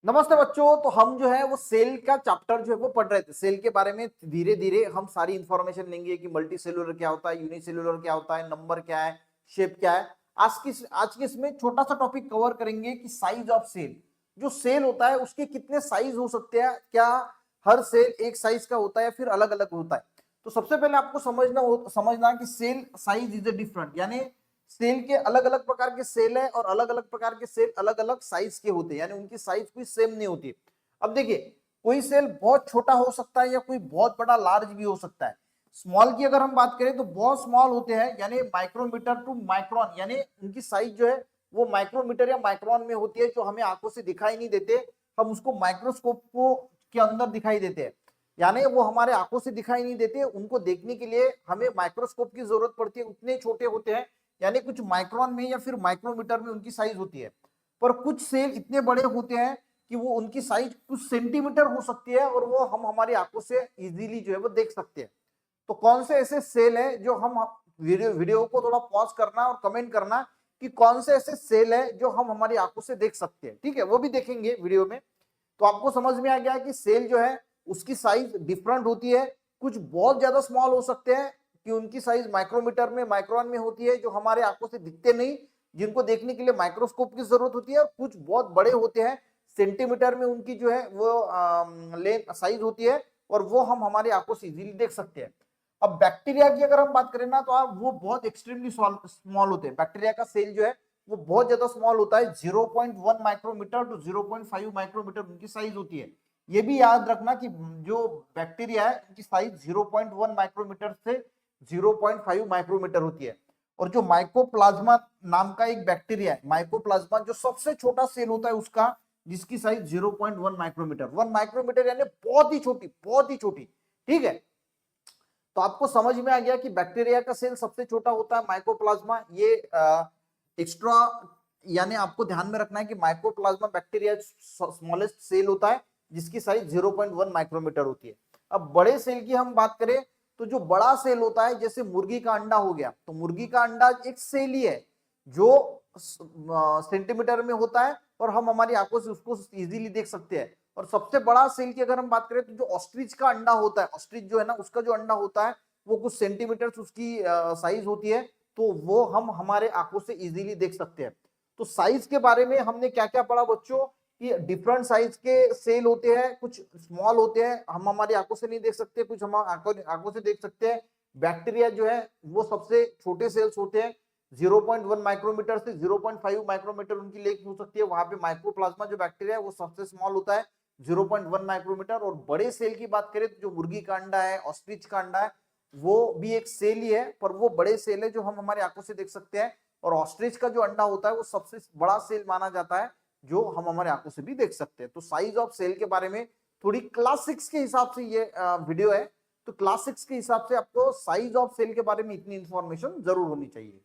नमस्ते बच्चों। तो हम जो है वो सेल का चैप्टर जो है वो पढ़ रहे थे। सेल के बारे में धीरे धीरे हम सारी इंफॉर्मेशन लेंगे कि मल्टी सेलुलर क्या होता है, यूनिसेलुलर क्या होता है, नंबर क्या है, शेप क्या है। आज की इसमें छोटा सा टॉपिक कवर करेंगे कि साइज ऑफ सेल। जो सेल होता है उसके कितने साइज हो सकते हैं, क्या हर सेल एक साइज का होता है या फिर अलग अलग होता है। तो सबसे पहले आपको समझना कि cell size is a different, यानी सेल के अलग अलग प्रकार के सेल है और अलग अलग प्रकार के सेल अलग अलग साइज के होते हैं, यानी उनकी साइज कोई सेम नहीं होती। अब देखिए, कोई सेल बहुत छोटा हो सकता है या कोई बहुत बड़ा लार्ज भी हो सकता है। स्मॉल की अगर हम बात करें तो बहुत स्मॉल होते हैं, यानी माइक्रोमीटर टू माइक्रोन, यानी उनकी साइज जो है वो माइक्रोमीटर या माइक्रोन में होती है, जो हमें आंखों से दिखाई नहीं देते। हम उसको माइक्रोस्कोप को के अंदर दिखाई देते हैं, यानी वो हमारे आंखों से दिखाई नहीं देते। उनको देखने के लिए हमें माइक्रोस्कोप की जरूरत पड़ती है, उतने छोटे होते हैं, यानी कुछ माइक्रोन में या फिर माइक्रोमीटर में उनकी साइज होती है। पर कुछ सेल इतने बड़े होते हैं कि वो उनकी साइज कुछ सेंटीमीटर हो सकती है और वो हम हमारी आंखों से इजीली जो है वो देख सकते हैं। तो कौन से ऐसे सेल है जो हम वीडियो को थोड़ा पॉज करना और कमेंट करना कि कौन से ऐसे सेल है जो हम हमारी आंखों से देख सकते हैं। ठीक है, वो भी देखेंगे वीडियो में। तो आपको समझ में आ गया कि सेल जो है उसकी साइज डिफरेंट होती है। कुछ बहुत ज्यादा स्मॉल हो सकते हैं कि उनकी साइज माइक्रोमीटर में माइक्रोन में होती है, जो हमारे आंखों से दिखते नहीं, जिनको देखने के लिए माइक्रोस्कोप की जरूरत होती है। और कुछ बहुत बड़े होते हैं, सेंटीमीटर में उनकी जो है वो लेंथ साइज होती है और वो हम हमारी आंखों से इजीली देख सकते हैं। अब बैक्टीरिया की अगर हम बात करें ना, तो आप वो बहुत एक्सट्रीमली स्मॉल होते हैं। बैक्टीरिया का सेल जो है वो बहुत ज्यादा स्मॉल होता है, 0.1 माइक्रोमीटर टू 0.5 माइक्रोमीटर उनकी साइज होती है। ये भी याद रखना कि जो बैक्टीरिया है उनकी साइज 0.1 माइक्रोमीटर से 0.5 माइक्रोमीटर होती है। और जो माइकोप्लाज्मा नाम का एक बैक्टीरिया है, माइकोप्लाज्मा जो सबसे छोटा सेल होता है उसका, जिसकी साइज 0.1 माइक्रोमीटर, 1 माइक्रोमीटर यानी बहुत ही छोटी, बहुत ही छोटी। ठीक है, तो आपको समझ में आ गया कि बैक्टीरिया का सेल सबसे छोटा होता है माइकोप्लाज्मा। ये एक्स्ट्रा, यानी आपको ध्यान में रखना है कि माइकोप्लाज्मा बैक्टीरिया स्मॉलेस्ट सेल होता है, जिसकी साइज 0.1 माइक्रोमीटर होती है। अब बड़े सेल की हम बात करें तो जो बड़ा सेल होता है, जैसे मुर्गी का अंडा हो गया, तो मुर्गी का अंडा एक सेल ही है जो सेंटीमीटर में होता है और हम हमारी आंखों से उसको इजीली देख सकते हैं। और सबसे बड़ा सेल की अगर हम बात करें तो जो ऑस्ट्रिच का अंडा होता है, ऑस्ट्रिच जो है ना, उसका जो अंडा होता है वो कुछ सेंटीमीटर उसकी साइज होती है, तो वो हम हमारे आंखों से इजीली देख सकते हैं। तो साइज के बारे में हमने क्या क्या पढ़ा बच्चों, कि डिफरेंट साइज के सेल होते हैं, कुछ स्मॉल होते हैं, हम हमारी आंखों से नहीं देख सकते, कुछ हम आंखों से देख सकते हैं। बैक्टीरिया जो है वो सबसे छोटे सेल्स होते हैं, 0.1 माइक्रोमीटर से 0.5 माइक्रोमीटर उनकी लेंथ हो सकती है। वहां पे माइक्रोप्लाज्मा जो बैक्टीरिया है वो सबसे स्मॉल होता है, 0.1 माइक्रोमीटर। और बड़े सेल की बात करें तो जो मुर्गी का अंडा है, ऑस्ट्रिच का अंडा है, वो भी एक सेल ही है, पर वो बड़े सेल है जो हम हमारी आंखों से देख सकते हैं। और ऑस्ट्रिच का जो अंडा होता है वो सबसे बड़ा सेल माना जाता है, जो हम हमारे आंखों से भी देख सकते हैं। तो साइज ऑफ सेल के बारे में थोड़ी क्लास 6 के हिसाब से ये वीडियो है। तो क्लास 6 के हिसाब से आपको साइज ऑफ सेल के बारे में इतनी इंफॉर्मेशन जरूर होनी चाहिए।